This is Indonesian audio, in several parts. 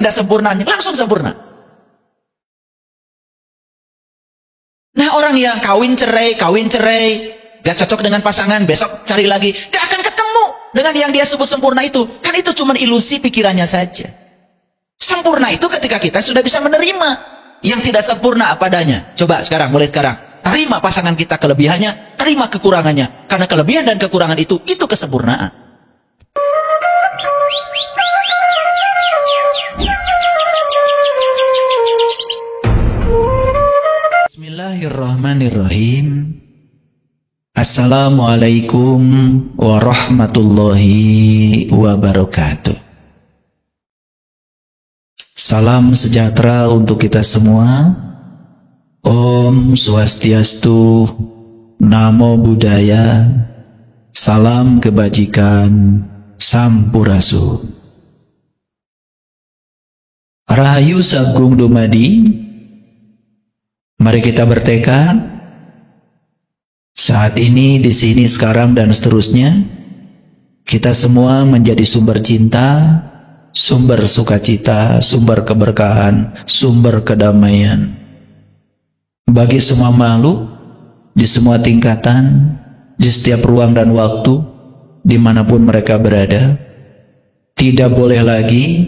Tidak sempurna, langsung sempurna. Nah, orang yang kawin cerai, gak cocok dengan pasangan, besok cari lagi, gak akan ketemu dengan yang dia sebut sempurna itu. Kan itu cuma ilusi pikirannya saja. Sempurna itu ketika kita sudah bisa menerima yang tidak sempurna apa adanya. Coba sekarang, mulai sekarang, terima pasangan kita kelebihannya, terima kekurangannya. Karena kelebihan dan kekurangan itu kesempurnaan. Bismillahirrahmanirrahim. Assalamualaikum warahmatullahi wabarakatuh. Salam sejahtera untuk kita semua. Om Swastiastu, Namo Buddhaya, salam kebajikan, Sampurasun. Rahayu Sagung Dumadi. Mari kita bertekad saat ini, di sini, sekarang dan seterusnya, kita semua menjadi sumber cinta, sumber sukacita, sumber keberkahan, sumber kedamaian bagi semua makhluk di semua tingkatan, di setiap ruang dan waktu, dimanapun mereka berada. Tidak boleh lagi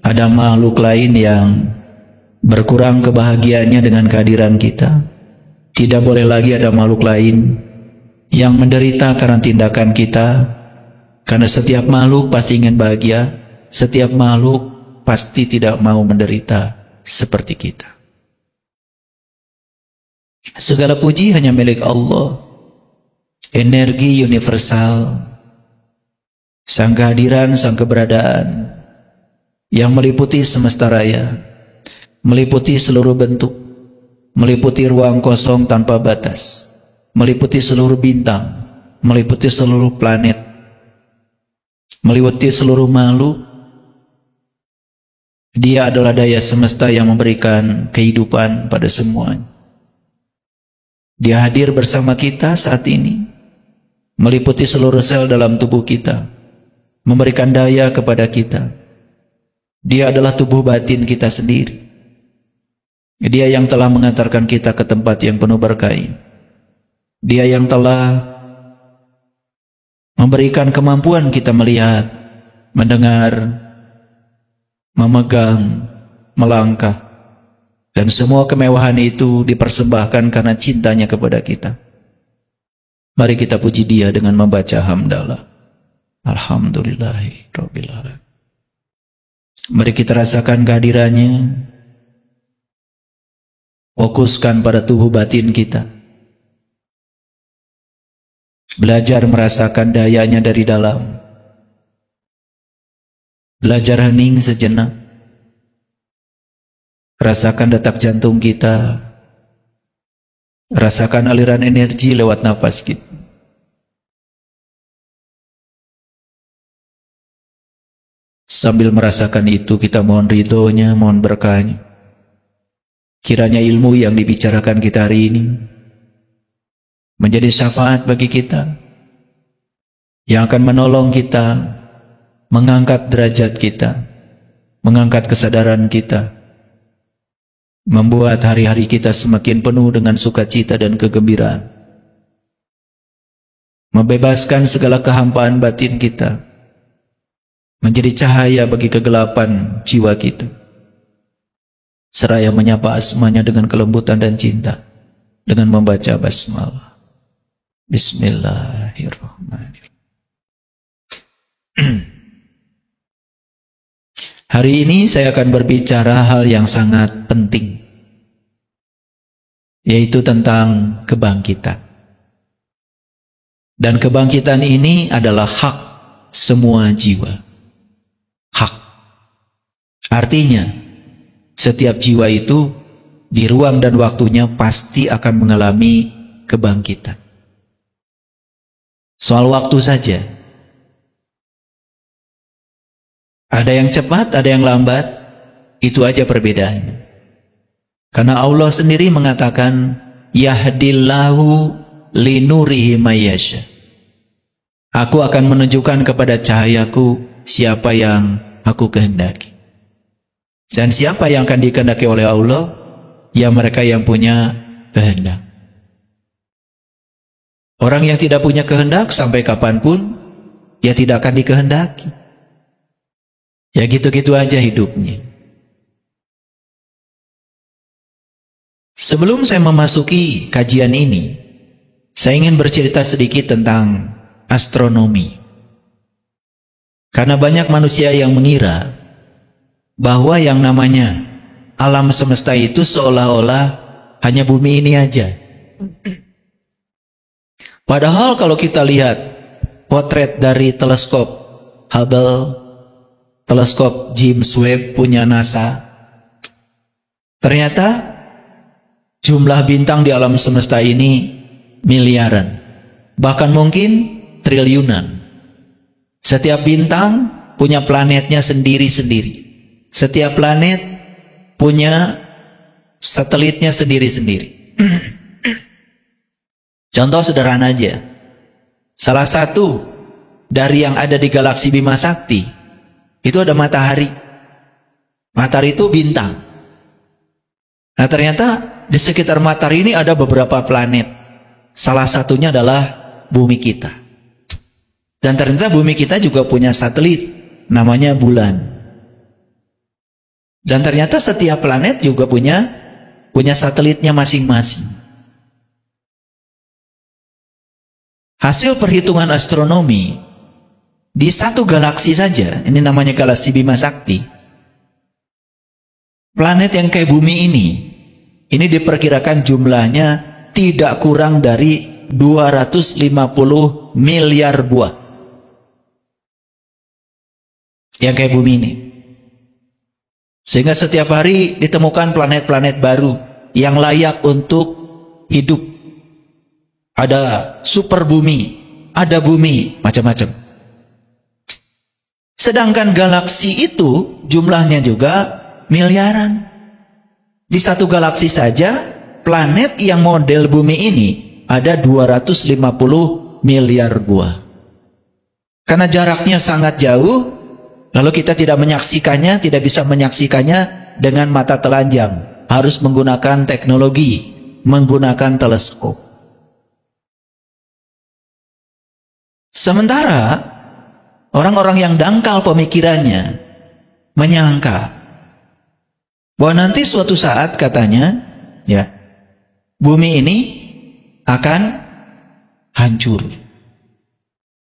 ada makhluk lain yang berkurang kebahagiaannya dengan kehadiran kita. Tidak boleh lagi ada makhluk lain yang menderita karena tindakan kita. Karena setiap makhluk pasti ingin bahagia, setiap makhluk pasti tidak mau menderita seperti kita. Segala puji hanya milik Allah, energi universal, sang kehadiran, sang keberadaan yang meliputi semesta raya, meliputi seluruh bentuk, meliputi ruang kosong tanpa batas, meliputi seluruh bintang, meliputi seluruh planet, meliputi seluruh makhluk. Dia adalah daya semesta yang memberikan kehidupan pada semuanya. Dia hadir bersama kita saat ini, meliputi seluruh sel dalam tubuh kita, memberikan daya kepada kita. Dia adalah tubuh batin kita sendiri. Dia yang telah mengantarkan kita ke tempat yang penuh berkah. Dia yang telah memberikan kemampuan kita melihat, mendengar, memegang, melangkah, dan semua kemewahan itu dipersembahkan karena cintanya kepada kita. Mari kita puji Dia dengan membaca hamdalah. Alhamdulillahirabbil alamin. Mari kita rasakan kehadirannya. Fokuskan pada tubuh batin kita. Belajar merasakan dayanya dari dalam. Belajar hening sejenak. Rasakan detak jantung kita. Rasakan aliran energi lewat nafas kita. Sambil merasakan itu, kita mohon ridhonya, mohon berkahnya. Kiranya ilmu yang dibicarakan kita hari ini menjadi syafaat bagi kita, yang akan menolong kita, mengangkat derajat kita, mengangkat kesadaran kita, membuat hari-hari kita semakin penuh dengan sukacita dan kegembiraan, membebaskan segala kehampaan batin kita, menjadi cahaya bagi kegelapan jiwa kita. Seraya menyapa asmanya dengan kelembutan dan cinta, dengan membaca basmalah. Bismillahirrahmanirrahim. Hari ini saya akan berbicara hal yang sangat penting, yaitu tentang kebangkitan. Dan kebangkitan ini adalah hak semua jiwa. Hak. Artinya, setiap jiwa itu di ruang dan waktunya pasti akan mengalami kebangkitan. Soal waktu saja. Ada yang cepat, ada yang lambat. Itu aja perbedaannya. Karena Allah sendiri mengatakan, Yahdillahu linurihi mayyasha. Aku akan menunjukkan kepada cahayaku siapa yang aku kehendaki. Dan siapa yang akan dikehendaki oleh Allah? Ya mereka yang punya kehendak. Orang yang tidak punya kehendak sampai kapanpun, ya tidak akan dikehendaki. Ya gitu-gitu aja hidupnya. Sebelum saya memasuki kajian ini, saya ingin bercerita sedikit tentang astronomi. Karena banyak manusia yang mengira bahwa yang namanya alam semesta itu seolah-olah hanya bumi ini aja. Padahal kalau kita lihat potret dari teleskop Hubble, teleskop James Webb punya NASA, ternyata jumlah bintang di alam semesta ini miliaran, bahkan mungkin triliunan. Setiap bintang punya planetnya sendiri-sendiri. Setiap planet punya satelitnya sendiri-sendiri. Contoh sederhana aja. Salah satu dari yang ada di galaksi Bima Sakti itu ada matahari. Matahari itu bintang. Nah ternyata di sekitar matahari ini ada beberapa planet. Salah satunya adalah bumi kita. Dan ternyata bumi kita juga punya satelit, namanya bulan. Dan ternyata setiap planet juga punya satelitnya masing-masing. Hasil perhitungan astronomi, di satu galaksi saja, ini namanya galaksi Bima Sakti, planet yang kayak bumi ini diperkirakan jumlahnya tidak kurang dari 250 miliar buah. Yang kayak bumi ini. Sehingga setiap hari ditemukan planet-planet baru yang layak untuk hidup. Ada super bumi, ada bumi, macam-macam. Sedangkan galaksi itu jumlahnya juga miliaran. Di satu galaksi saja, planet yang model bumi ini ada 250 miliar buah. Karena jaraknya sangat jauh, lalu kita tidak menyaksikannya, tidak bisa menyaksikannya dengan mata telanjang. Harus menggunakan teknologi, menggunakan teleskop. Sementara orang-orang yang dangkal pemikirannya menyangka bahwa nanti suatu saat katanya, ya, bumi ini akan hancur.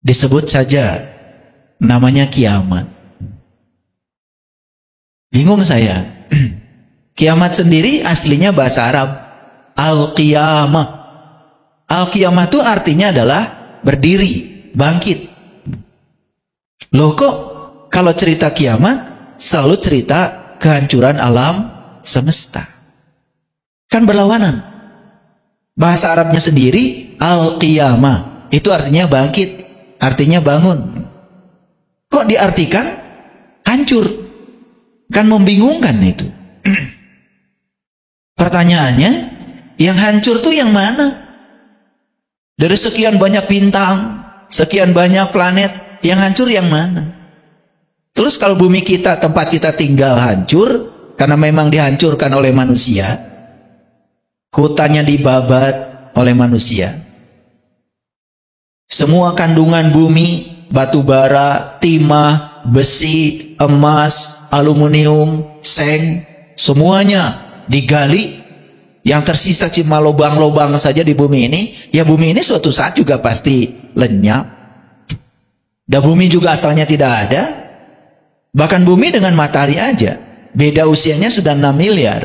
Disebut saja namanya kiamat. Bingung saya. Kiamat sendiri aslinya bahasa Arab al-qiyamah. Al-qiyamah itu artinya adalah berdiri, bangkit. Loh kok kalau cerita kiamat selalu cerita kehancuran alam semesta? Kan berlawanan. Bahasa Arabnya sendiri al-qiyamah itu artinya bangkit, artinya bangun. Kok diartikan hancur? Kan membingungkan itu. Pertanyaannya, yang hancur tuh yang mana? Dari sekian banyak bintang, sekian banyak planet, yang hancur yang mana? Terus kalau bumi kita, tempat kita tinggal hancur, karena memang dihancurkan oleh manusia, hutannya dibabat oleh manusia, semua kandungan bumi, batu bara, timah, besi, emas, aluminium, seng, semuanya digali, yang tersisa cuma lubang-lubang saja di bumi ini, ya bumi ini suatu saat juga pasti lenyap. Dan bumi juga asalnya tidak ada. Bahkan bumi dengan matahari aja, beda usianya sudah 6 miliar.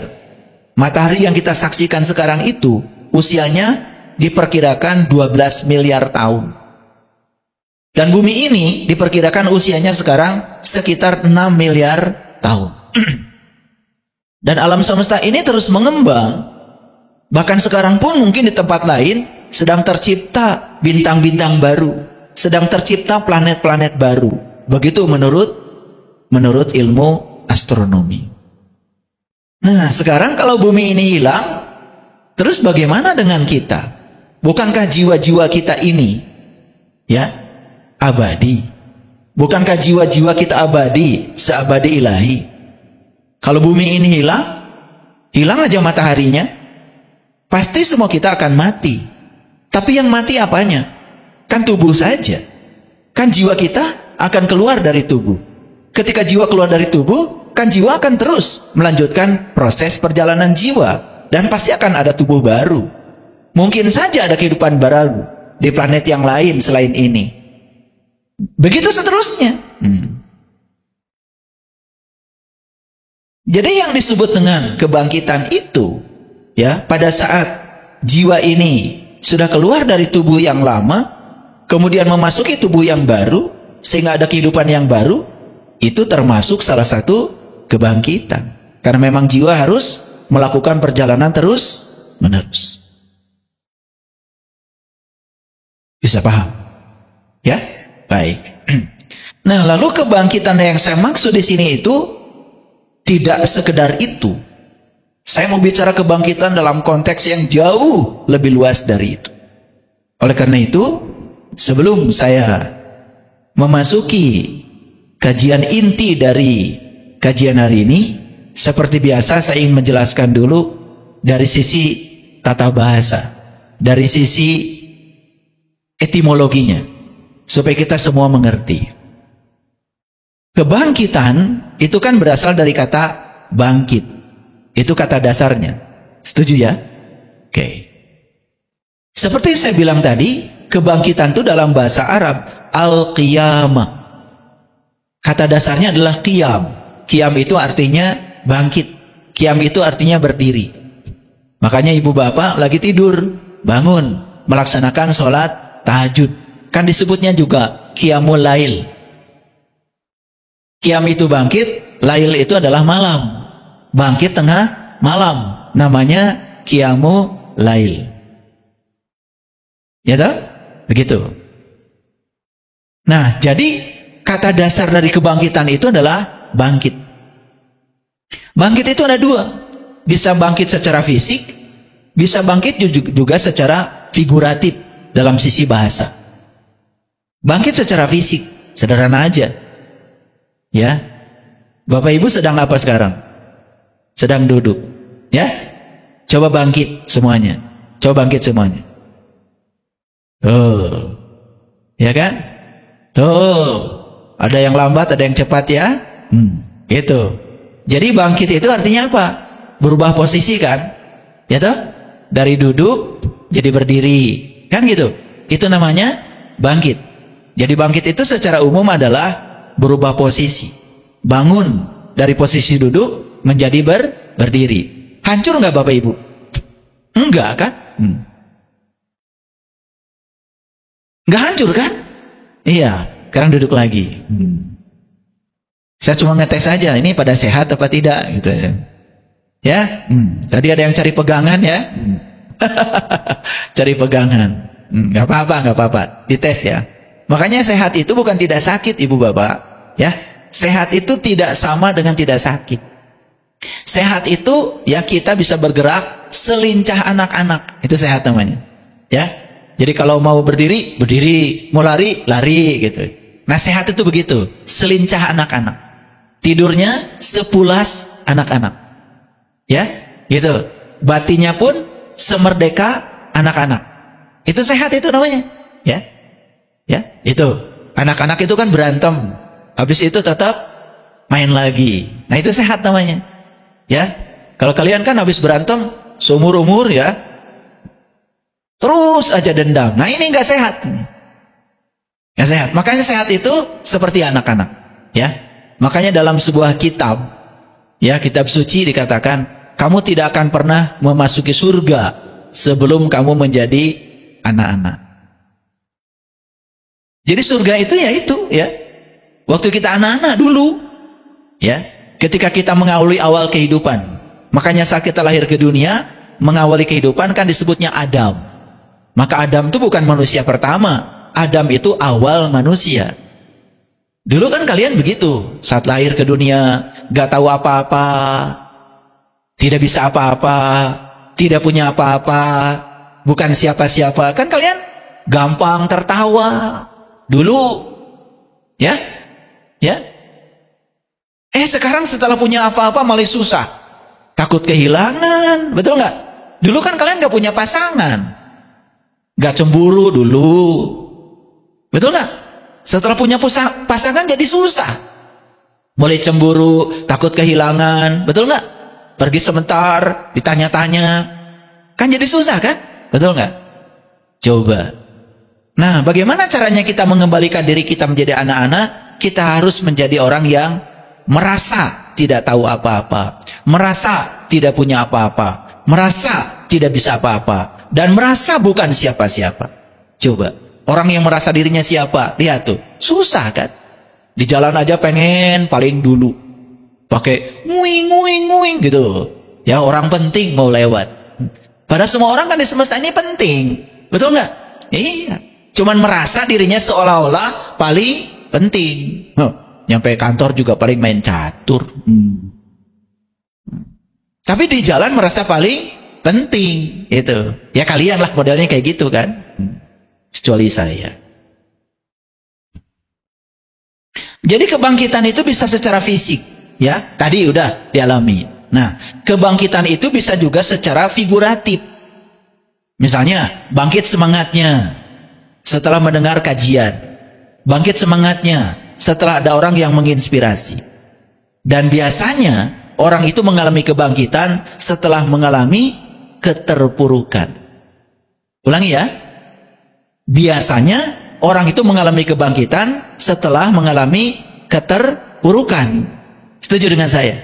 Matahari yang kita saksikan sekarang itu, usianya diperkirakan 12 miliar tahun. Dan bumi ini diperkirakan usianya sekarang sekitar 6 miliar tahun. Dan alam semesta ini terus mengembang. Bahkan sekarang pun mungkin di tempat lain sedang tercipta bintang-bintang baru, sedang tercipta planet-planet baru. Begitu menurut ilmu astronomi. Nah, sekarang kalau bumi ini hilang, terus bagaimana dengan kita? Bukankah jiwa-jiwa kita ini ya abadi? Bukankah jiwa-jiwa kita abadi, seabadi ilahi? Kalau bumi ini hilang aja mataharinya, pasti semua kita akan mati. Tapi yang mati apanya? Kan tubuh saja. Kan jiwa kita akan keluar dari tubuh. Ketika jiwa keluar dari tubuh, kan jiwa akan terus melanjutkan proses perjalanan jiwa. Dan pasti akan ada tubuh baru. Mungkin saja ada kehidupan baru di planet yang lain selain ini. Begitu seterusnya. Jadi yang disebut dengan kebangkitan itu, ya, pada saat jiwa ini sudah keluar dari tubuh yang lama, kemudian memasuki tubuh yang baru, sehingga ada kehidupan yang baru, itu termasuk salah satu kebangkitan. Karena memang jiwa harus melakukan perjalanan terus menerus. Bisa paham? Ya? Baik. Nah, lalu kebangkitan yang saya maksud di sini itu tidak sekedar itu. Saya mau bicara kebangkitan dalam konteks yang jauh lebih luas dari itu. Oleh karena itu, sebelum saya memasuki kajian inti dari kajian hari ini, seperti biasa saya ingin menjelaskan dulu dari sisi tata bahasa, dari sisi etimologinya, supaya kita semua mengerti. Kebangkitan itu kan berasal dari kata bangkit. Itu kata dasarnya. Setuju ya? Oke. Seperti saya bilang tadi, kebangkitan itu dalam bahasa Arab al-qiyamah. Kata dasarnya adalah qiyam. Qiyam itu artinya bangkit. Qiyam itu artinya berdiri. Makanya ibu bapak lagi tidur, bangun, melaksanakan sholat tahajud. Kan disebutnya juga qiyamul lail. Qiyam itu bangkit, lail itu adalah malam. Bangkit tengah malam, namanya qiyamul lail. Ya toh? Begitu. Nah, jadi kata dasar dari kebangkitan itu adalah bangkit. Bangkit itu ada dua. Bisa bangkit secara fisik, bisa bangkit juga secara figuratif dalam sisi bahasa. Bangkit secara fisik, sederhana aja. Ya. Bapak Ibu sedang apa sekarang? Sedang duduk. Ya. Coba bangkit semuanya. Coba bangkit semuanya. Tuh. Ya kan? Tuh. Ada yang lambat, ada yang cepat ya. Gitu. Jadi bangkit itu artinya apa? Berubah posisi kan? Ya toh? Dari duduk jadi berdiri. Kan gitu? Itu namanya bangkit. Jadi bangkit itu secara umum adalah berubah posisi. Bangun dari posisi duduk menjadi berdiri. Hancur nggak Bapak Ibu? Enggak kan? Nggak hancur kan? Iya. Sekarang duduk lagi. Saya cuma ngetes saja, ini pada sehat apa tidak gitu ya. Ya, tadi ada yang cari pegangan ya. Cari pegangan. Nggak apa-apa, dites ya. Makanya sehat itu bukan tidak sakit Ibu Bapak, ya. Sehat itu tidak sama dengan tidak sakit. Sehat itu ya kita bisa bergerak selincah anak-anak, itu sehat namanya. Ya. Jadi kalau mau berdiri, berdiri, mau lari, lari gitu. Nah, sehat itu begitu, selincah anak-anak. Tidurnya sepulas anak-anak. Ya, gitu. Batinnya pun semerdeka anak-anak. Itu sehat itu namanya. Ya. Ya, itu. Anak-anak itu kan berantem. Habis itu tetap main lagi. Nah, itu sehat namanya. Ya. Kalau kalian kan habis berantem seumur-umur ya. Terus aja dendam. Nah, ini enggak sehat. Enggak sehat. Makanya sehat itu seperti anak-anak, ya. Makanya dalam sebuah kitab, ya, kitab suci dikatakan, kamu tidak akan pernah memasuki surga sebelum kamu menjadi anak-anak. Jadi surga itu ya itu, ya. Waktu kita anak-anak dulu, ya, ketika kita mengawali awal kehidupan. Makanya saat kita lahir ke dunia, mengawali kehidupan kan disebutnya Adam. Maka Adam itu bukan manusia pertama. Adam itu awal manusia. Dulu kan kalian begitu, saat lahir ke dunia, gak tahu apa-apa, tidak bisa apa-apa, tidak punya apa-apa, bukan siapa-siapa. Kan kalian gampang tertawa dulu, ya, ya. Sekarang setelah punya apa-apa malah susah. Takut kehilangan, betul nggak? Dulu kan kalian nggak punya pasangan, nggak cemburu dulu, betul nggak? Setelah punya pasangan jadi susah. Mulai cemburu, takut kehilangan, betul nggak? Pergi sebentar, ditanya-tanya, kan jadi susah kan? Betul nggak? Coba. Nah, bagaimana caranya kita mengembalikan diri kita menjadi anak-anak? Kita harus menjadi orang yang merasa tidak tahu apa-apa, merasa tidak punya apa-apa, merasa tidak bisa apa-apa, dan merasa bukan siapa-siapa. Coba, orang yang merasa dirinya siapa, lihat tuh, susah kan? Di jalan aja pengen paling dulu, pakai nguing gitu. Ya, orang penting mau lewat. Padahal semua orang kan di semesta ini penting, betul nggak? Iya, cuman merasa dirinya seolah-olah paling penting. Nyampe kantor juga paling main catur. Tapi di jalan merasa paling penting, itu. Ya kalian lah modelnya kayak gitu kan. Kecuali saya. Jadi kebangkitan itu bisa secara fisik, ya. Tadi udah dialami. Nah, kebangkitan itu bisa juga secara figuratif. Misalnya, bangkit semangatnya setelah mendengar kajian. Bangkit semangatnya setelah ada orang yang menginspirasi. Dan biasanya orang itu mengalami kebangkitan setelah mengalami keterpurukan. Ulangi ya. Biasanya orang itu mengalami kebangkitan setelah mengalami keterpurukan. Setuju dengan saya?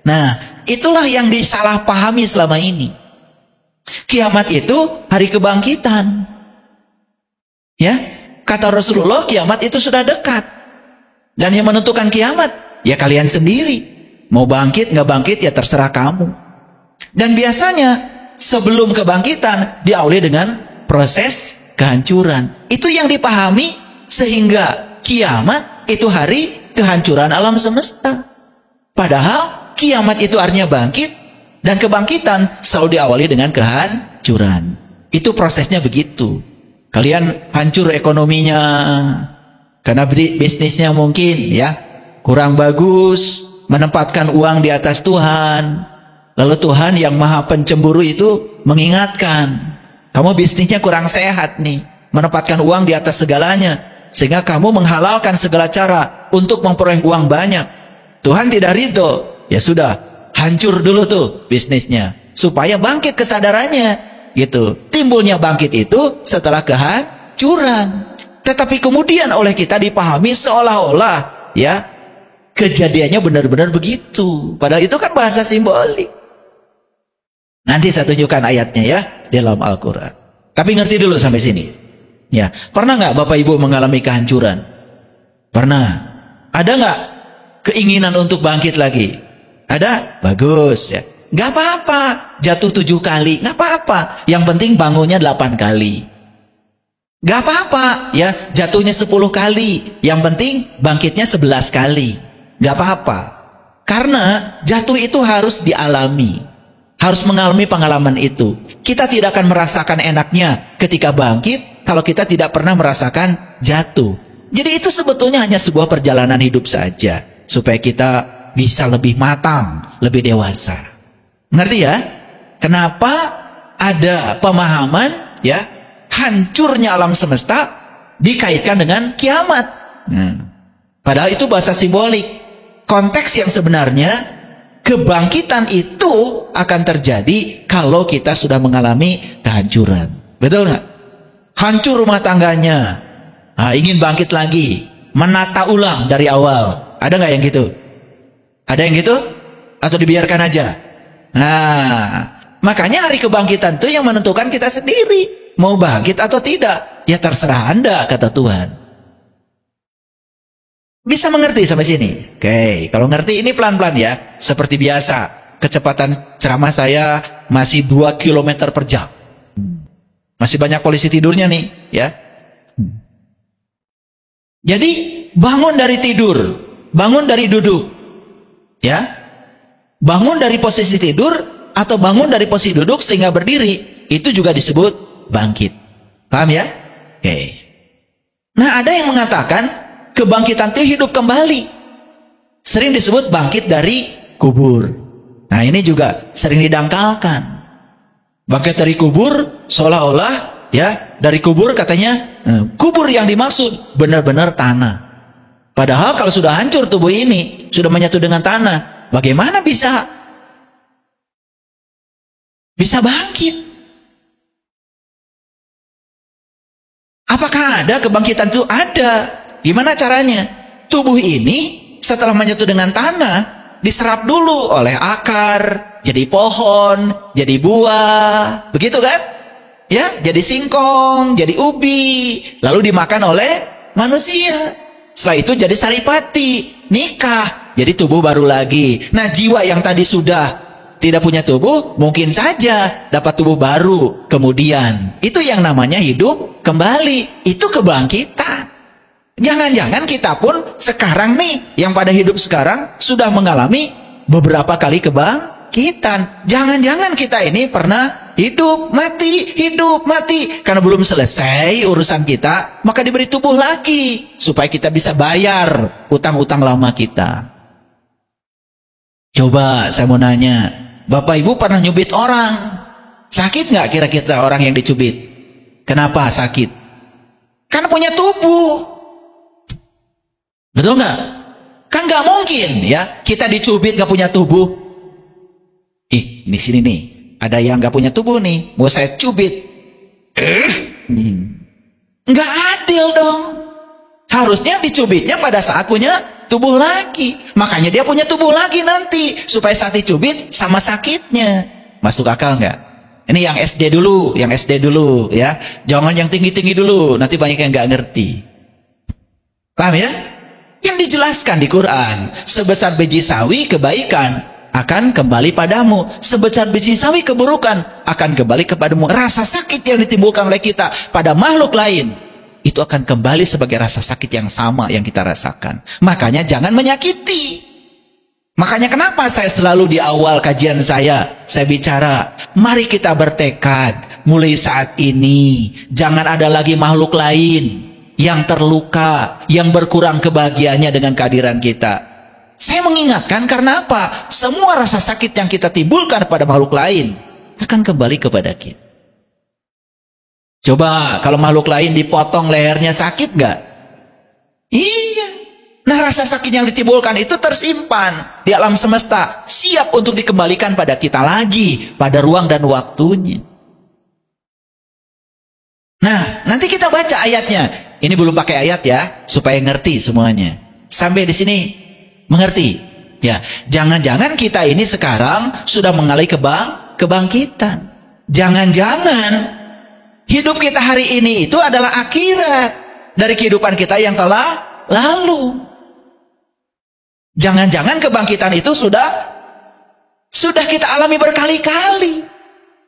Nah, itulah yang disalahpahami selama ini. Kiamat itu hari kebangkitan. Ya, kata Rasulullah, kiamat itu sudah dekat. Dan yang menentukan kiamat, ya kalian sendiri. Mau bangkit, nggak bangkit, ya terserah kamu. Dan biasanya, sebelum kebangkitan, diawali dengan proses kehancuran. Itu yang dipahami, sehingga kiamat itu hari kehancuran alam semesta. Padahal, kiamat itu artinya bangkit, dan kebangkitan selalu diawali dengan kehancuran. Itu prosesnya begitu. Kalian hancur ekonominya, karena bisnisnya mungkin ya kurang bagus, menempatkan uang di atas Tuhan. Lalu Tuhan yang maha pencemburu itu mengingatkan, kamu bisnisnya kurang sehat nih, menempatkan uang di atas segalanya, sehingga kamu menghalalkan segala cara untuk memperoleh uang banyak. Tuhan tidak ridho, ya sudah, hancur dulu tuh bisnisnya, supaya bangkit kesadarannya. Gitu. Timbulnya bangkit itu setelah kehancuran. Tetapi kemudian oleh kita dipahami seolah-olah ya kejadiannya benar-benar begitu. Padahal itu kan bahasa simbolik. Nanti saya tunjukkan ayatnya ya dalam Al-Quran. Tapi ngerti dulu sampai sini. Ya, pernah nggak Bapak Ibu mengalami kehancuran? Pernah. Ada nggak keinginan untuk bangkit lagi? Ada? Bagus ya. Nggak apa-apa, jatuh 7 kali, nggak apa-apa. Yang penting bangunnya 8 kali. Nggak apa-apa, ya jatuhnya 10 kali. Yang penting bangkitnya 11 kali. Nggak apa-apa. Karena jatuh itu harus dialami. Harus mengalami pengalaman itu. Kita tidak akan merasakan enaknya ketika bangkit kalau kita tidak pernah merasakan jatuh. Jadi itu sebetulnya hanya sebuah perjalanan hidup saja. Supaya kita bisa lebih matang, lebih dewasa. Ngerti ya? Kenapa ada pemahaman ya hancurnya alam semesta dikaitkan dengan kiamat? Padahal itu bahasa simbolik. Konteks yang sebenarnya kebangkitan itu akan terjadi kalau kita sudah mengalami kehancuran. Betul nggak? Hancur rumah tangganya, ingin bangkit lagi, menata ulang dari awal. Ada nggak yang gitu? Ada yang gitu? Atau dibiarkan aja? Nah, makanya hari kebangkitan itu yang menentukan kita sendiri. Mau bangkit atau tidak, ya terserah Anda, kata Tuhan. Bisa mengerti sampai sini? Oke, kalau ngerti ini pelan-pelan ya. Seperti biasa, kecepatan ceramah saya masih 2 km per jam. Masih banyak polisi tidurnya nih, ya. Jadi, bangun dari tidur, bangun dari duduk, ya. Bangun dari posisi tidur atau bangun dari posisi duduk sehingga berdiri, itu juga disebut bangkit. Paham ya? Oke. Nah, ada yang mengatakan kebangkitan itu hidup kembali. Sering disebut bangkit dari kubur. Nah, ini juga sering didangkalkan. Bangkit dari kubur seolah-olah ya, dari kubur katanya kubur yang dimaksud benar-benar tanah. Padahal kalau sudah hancur tubuh ini, sudah menyatu dengan tanah, bagaimana bisa bangkit? Apakah ada kebangkitan itu? Ada. Gimana caranya? Tubuh ini setelah menyatu dengan tanah, diserap dulu oleh akar, jadi pohon, jadi buah, begitu kan? Ya, jadi singkong, jadi ubi, lalu dimakan oleh manusia. Setelah itu jadi saripati, nikah, jadi tubuh baru lagi. Nah, jiwa yang tadi sudah tidak punya tubuh, mungkin saja dapat tubuh baru. Kemudian, itu yang namanya hidup kembali. Itu kebangkitan. Jangan-jangan kita pun sekarang nih, yang pada hidup sekarang, sudah mengalami beberapa kali kebangkitan. Jangan-jangan kita ini pernah hidup, mati. Karena belum selesai urusan kita, maka diberi tubuh lagi. Supaya kita bisa bayar utang-utang lama kita. Coba saya mau nanya, Bapak Ibu pernah nyubit orang? Sakit nggak kira-kira orang yang dicubit? Kenapa sakit? Karena punya tubuh. Betul nggak? Kan nggak mungkin ya kita dicubit nggak punya tubuh. Di sini nih ada yang nggak punya tubuh nih, mau saya cubit. Nggak adil dong. Harusnya dicubitnya pada saat punya tubuh lagi. Makanya dia punya tubuh lagi nanti supaya saat dicubit sama sakitnya. Masuk akal nggak? Ini yang SD dulu ya. Jangan yang tinggi-tinggi dulu, nanti banyak yang nggak ngerti. Paham ya? Yang dijelaskan di Quran, sebesar biji sawi kebaikan akan kembali padamu, sebesar biji sawi keburukan akan kembali kepadamu. Rasa sakit yang ditimbulkan oleh kita pada makhluk lain, itu akan kembali sebagai rasa sakit yang sama yang kita rasakan. Makanya jangan menyakiti. Makanya kenapa saya selalu di awal kajian saya bicara, mari kita bertekad mulai saat ini jangan ada lagi makhluk lain yang terluka, yang berkurang kebahagiaannya dengan kehadiran kita. Saya mengingatkan karena apa? Semua rasa sakit yang kita timbulkan pada makhluk lain akan kembali kepada kita. Coba kalau makhluk lain dipotong lehernya sakit nggak? Iya. Nah, rasa sakit yang ditimbulkan itu tersimpan di alam semesta, siap untuk dikembalikan pada kita lagi pada ruang dan waktunya. Nah, nanti kita baca ayatnya. Ini belum pakai ayat ya, supaya ngerti semuanya. Sampai di sini mengerti? Ya, jangan-jangan kita ini sekarang sudah mengalami kebangkitan. Jangan-jangan hidup kita hari ini itu adalah akhirat dari kehidupan kita yang telah lalu. Jangan-jangan kebangkitan itu sudah kita alami berkali-kali.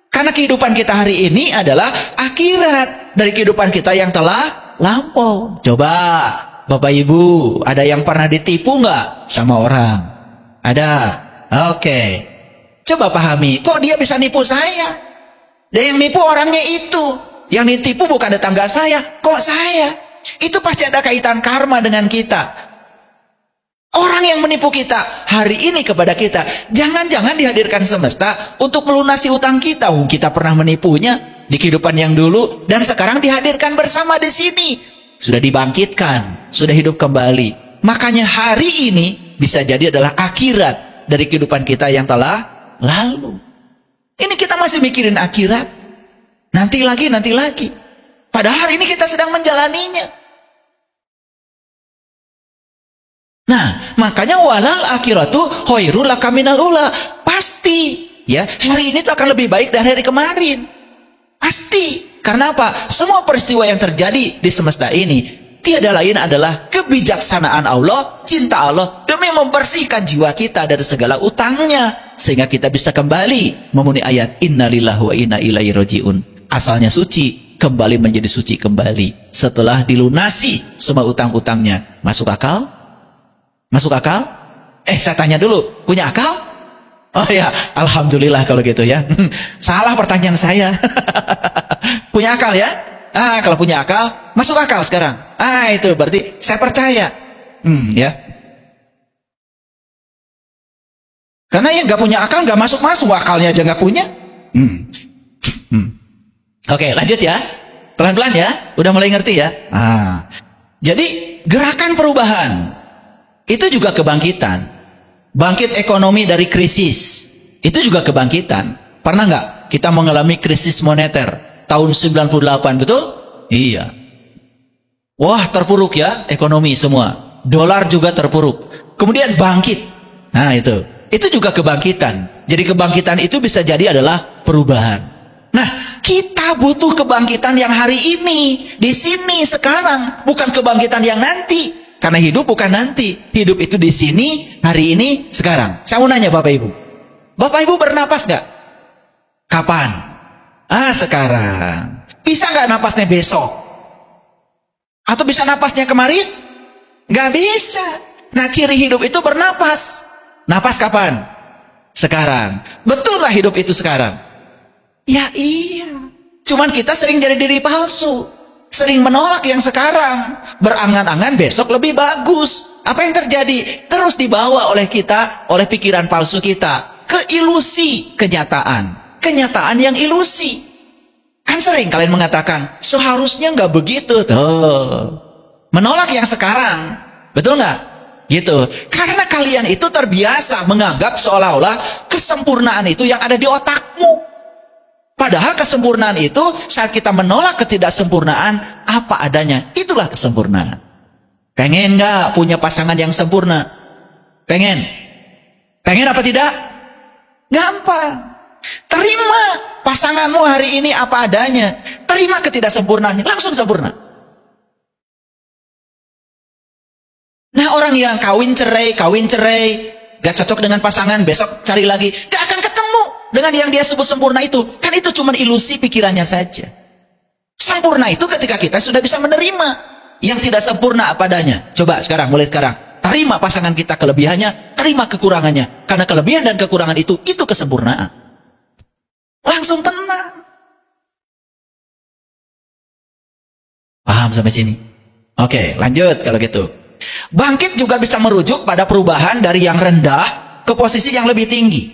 Karena kehidupan kita hari ini adalah akhirat dari kehidupan kita yang telah lampau. Coba Bapak Ibu, ada yang pernah ditipu nggak sama orang? Ada. Oke. Coba pahami, kok dia bisa nipu saya? Dan yang nipu orangnya itu. Yang ditipu bukan tetangga saya, kok saya? Itu pasti ada kaitan karma dengan kita. Orang yang menipu kita hari ini kepada kita, jangan-jangan dihadirkan semesta untuk melunasi utang kita. Kita pernah menipunya di kehidupan yang dulu, dan sekarang dihadirkan bersama di sini. Sudah dibangkitkan, sudah hidup kembali. Makanya hari ini bisa jadi adalah akhirat dari kehidupan kita yang telah lalu. Ini kita masih mikirin akhirat. Nanti lagi. Padahal hari ini kita sedang menjalaninya. Nah, makanya walal akhiratu khairul laka minal ula. Pasti, ya, hari ini tuh akan lebih baik dari hari kemarin. Pasti. Karena apa? Semua peristiwa yang terjadi di semesta ini tiada lain adalah kebijaksanaan Allah, cinta Allah demi membersihkan jiwa kita dari segala utangnya sehingga kita bisa kembali memenuhi ayat innalillahi wa inna ilaihi rajiun. Asalnya suci, kembali menjadi suci kembali setelah dilunasi semua utang-utangnya. Masuk akal? Masuk akal? Saya tanya dulu, punya akal? Oh ya, alhamdulillah kalau gitu ya. Salah pertanyaan saya. Punya akal ya? Kalau punya akal, masuk akal sekarang. Itu berarti saya percaya. Ya. Karena yang nggak punya akal nggak masuk-masuk, akalnya aja nggak punya. Oke, lanjut ya. Pelan-pelan ya. Udah mulai ngerti ya? Jadi gerakan perubahan itu juga kebangkitan. Bangkit ekonomi dari krisis itu juga kebangkitan. Pernah nggak kita mengalami krisis moneter tahun 98, betul? Iya. Wah, terpuruk ya ekonomi semua. Dolar juga terpuruk. Kemudian bangkit. Nah, itu juga kebangkitan. Jadi kebangkitan itu bisa jadi adalah perubahan. Nah, kita butuh kebangkitan yang hari ini, di sini, sekarang, bukan kebangkitan yang nanti. Karena hidup bukan nanti, hidup itu di sini, hari ini, sekarang. Saya mau nanya Bapak Ibu, Bapak Ibu bernapas nggak? Kapan? Sekarang. Bisa nggak napasnya besok? Atau bisa napasnya kemarin? Nggak bisa. Nah, ciri hidup itu bernapas. Napas kapan? Sekarang. Betul nggak hidup itu sekarang? Ya iya. Cuman kita sering jadi diri palsu. Sering menolak yang sekarang. Berangan-angan besok lebih bagus. Apa yang terjadi? Terus dibawa oleh kita, oleh pikiran palsu kita, ke ilusi kenyataan. Kenyataan yang ilusi. Kan sering kalian mengatakan, seharusnya nggak begitu. Tuh. Menolak yang sekarang. Betul nggak? Gitu. Karena kalian itu terbiasa menganggap seolah-olah kesempurnaan itu yang ada di otakmu. Padahal kesempurnaan itu saat kita menolak ketidaksempurnaan apa adanya. Itulah kesempurnaan. Pengen nggak punya pasangan yang sempurna? Pengen? Pengen apa tidak? Gampang. Terima pasanganmu hari ini apa adanya. Terima ketidaksempurnaannya. Langsung sempurna. Nah, orang yang kawin cerai, gak cocok dengan pasangan, besok cari lagi, gak akan ketemu dengan yang dia sebut sempurna itu. Kan itu cuma ilusi pikirannya saja. Sempurna itu ketika kita sudah bisa menerima yang tidak sempurna apa adanya. Coba sekarang, mulai sekarang, terima pasangan kita kelebihannya, terima kekurangannya. Karena kelebihan dan kekurangan itu kesempurnaan. Langsung tenang. Paham sampai sini? Oke, lanjut kalau gitu. Bangkit juga bisa merujuk pada perubahan dari yang rendah ke posisi yang lebih tinggi.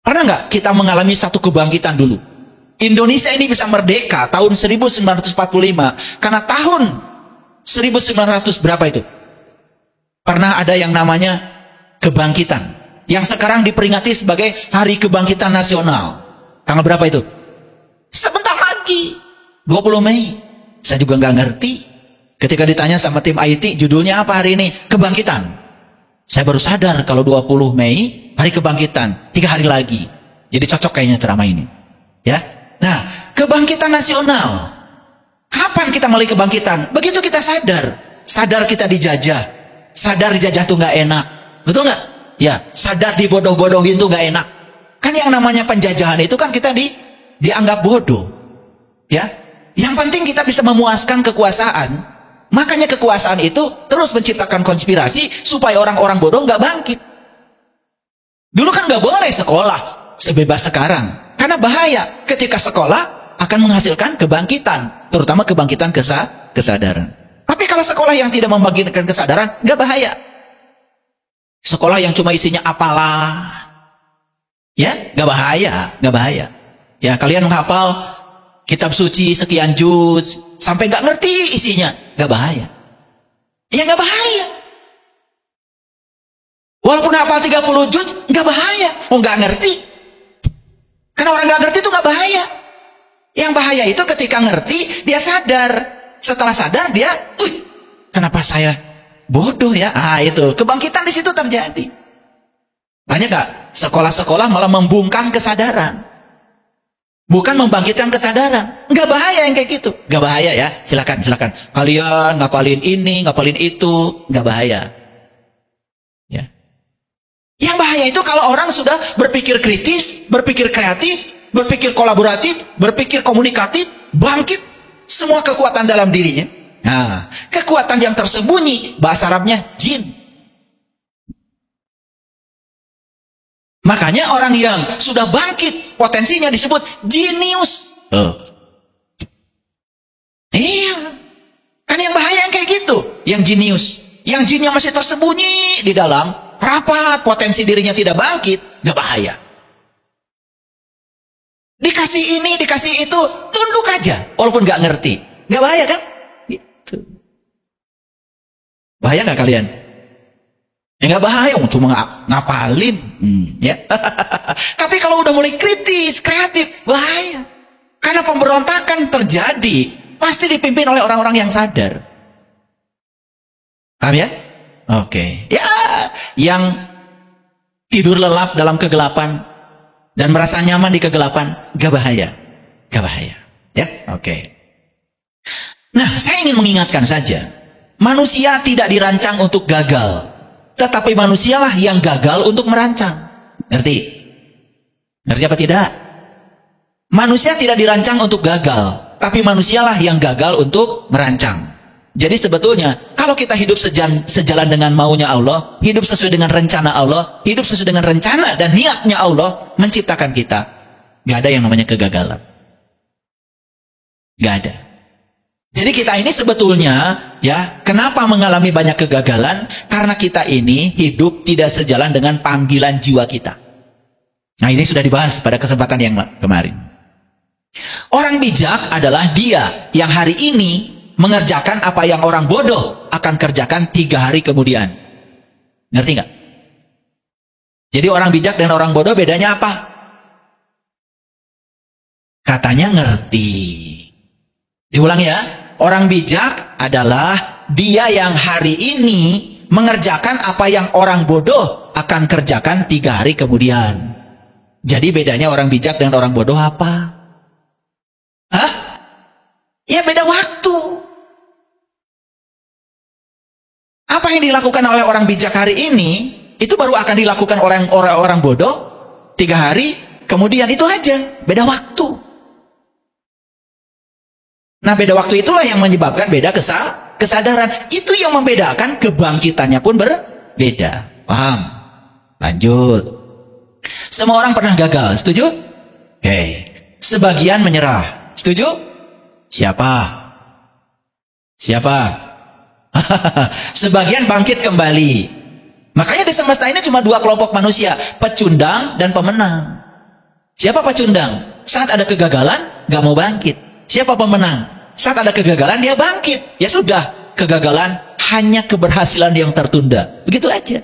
Pernah nggak kita mengalami satu kebangkitan dulu? Indonesia ini bisa merdeka tahun 1945 karena tahun 1900 berapa itu? Pernah ada yang namanya kebangkitan yang sekarang diperingati sebagai Hari Kebangkitan Nasional. Tanggal berapa itu? Sebentar lagi, 20 Mei. Saya juga nggak ngerti. Ketika ditanya sama tim IT, judulnya apa hari ini? Kebangkitan. Saya baru sadar kalau 20 Mei, Hari Kebangkitan. 3 hari lagi. Jadi cocok kayaknya ceramah ini. Ya. Nah, kebangkitan nasional. Kapan kita mulai kebangkitan? Begitu kita sadar. Sadar kita dijajah. Sadar dijajah tuh nggak enak. Betul nggak? Ya, sadar dibodoh-bodohin tuh nggak enak. Kan yang namanya penjajahan itu kan kita dianggap bodoh. Ya. Yang penting kita bisa memuaskan kekuasaan. Makanya kekuasaan itu terus menciptakan konspirasi supaya orang-orang bodoh nggak bangkit. Dulu kan nggak boleh sekolah sebebas sekarang. Karena bahaya ketika sekolah akan menghasilkan kebangkitan. Terutama kebangkitan kesadaran. Tapi kalau sekolah yang tidak membangkitkan kesadaran, nggak bahaya. Sekolah yang cuma isinya apalah. Ya, nggak bahaya. Ya, kalian menghafal kitab suci sekian juz sampai nggak ngerti isinya, nggak bahaya. Ya nggak bahaya. Walaupun hafal 30 juz nggak bahaya. Oh nggak ngerti. Karena orang nggak ngerti itu nggak bahaya. Yang bahaya itu ketika ngerti dia sadar. Setelah sadar dia, kenapa saya bodoh ya? Itu kebangkitan di situ terjadi. Banyak nggak sekolah-sekolah malah membungkam kesadaran. Bukan membangkitkan kesadaran. Nggak bahaya yang kayak gitu. Nggak bahaya ya. Silakan. Kalian ngapalin ini, ngapalin itu. Nggak bahaya. Ya. Yang bahaya itu kalau orang sudah berpikir kritis, berpikir kreatif, berpikir kolaboratif, berpikir komunikatif, bangkit semua kekuatan dalam dirinya. Nah, kekuatan yang tersembunyi, bahasa Arabnya jin. Makanya orang yang sudah bangkit, potensinya disebut jenius. Iya. Kan yang bahaya yang kayak gitu. Yang jenius. Yang jinnya masih tersembunyi di dalam, rapat, potensi dirinya tidak bangkit, nggak bahaya. Dikasih ini, dikasih itu, tunduk aja, walaupun nggak ngerti, nggak bahaya kan? Gitu. Bahaya nggak kalian? Ya nggak bahaya, cuma ngapalin, ya. Tapi kalau udah mulai kritis, kreatif, bahaya. Karena pemberontakan terjadi, pasti dipimpin oleh orang-orang yang sadar. Paham ya? Oke. Ya, yang tidur lelap dalam kegelapan dan merasa nyaman di kegelapan, gak bahaya. Gak bahaya. Ya, oke. Nah, saya ingin mengingatkan saja, manusia tidak dirancang untuk gagal, tetapi manusialah yang gagal untuk merancang. Ngerti? Ngerti apa tidak? Manusia tidak dirancang untuk gagal, tapi manusialah yang gagal untuk merancang. Jadi sebetulnya, kalau kita hidup sejalan dengan maunya Allah, hidup sesuai dengan rencana Allah, hidup sesuai dengan rencana dan niatnya Allah menciptakan kita, gak ada yang namanya kegagalan. Gak ada. Jadi kita ini sebetulnya, ya, kenapa mengalami banyak kegagalan? Karena kita ini hidup tidak sejalan dengan panggilan jiwa kita. Nah, ini sudah dibahas pada kesempatan yang kemarin. Orang bijak adalah dia yang hari ini mengerjakan apa yang orang bodoh akan kerjakan 3 hari kemudian. Ngerti nggak? Jadi orang bijak dan orang bodoh bedanya apa? Katanya ngerti. Diulang ya. Orang bijak adalah dia yang hari ini mengerjakan apa yang orang bodoh akan kerjakan 3 hari kemudian. Jadi bedanya orang bijak dan orang bodoh apa? Hah? Ya beda waktu. Apa yang dilakukan oleh orang bijak hari ini, itu baru akan dilakukan orang bodoh 3 hari kemudian, itu aja. Beda waktu. Nah, beda waktu itulah yang menyebabkan beda kesadaran. Itu yang membedakan, kebangkitannya pun berbeda. Paham? Lanjut. Semua orang pernah gagal, setuju? Oke. Sebagian menyerah. Setuju? Siapa? Siapa? Sebagian bangkit kembali. Makanya di semesta ini cuma 2 kelompok manusia, pecundang dan pemenang. Siapa pecundang? Saat ada kegagalan, gak mau bangkit. Siapa pemenang? Saat ada kegagalan, dia bangkit. Ya sudah, kegagalan hanya keberhasilan yang tertunda. Begitu aja.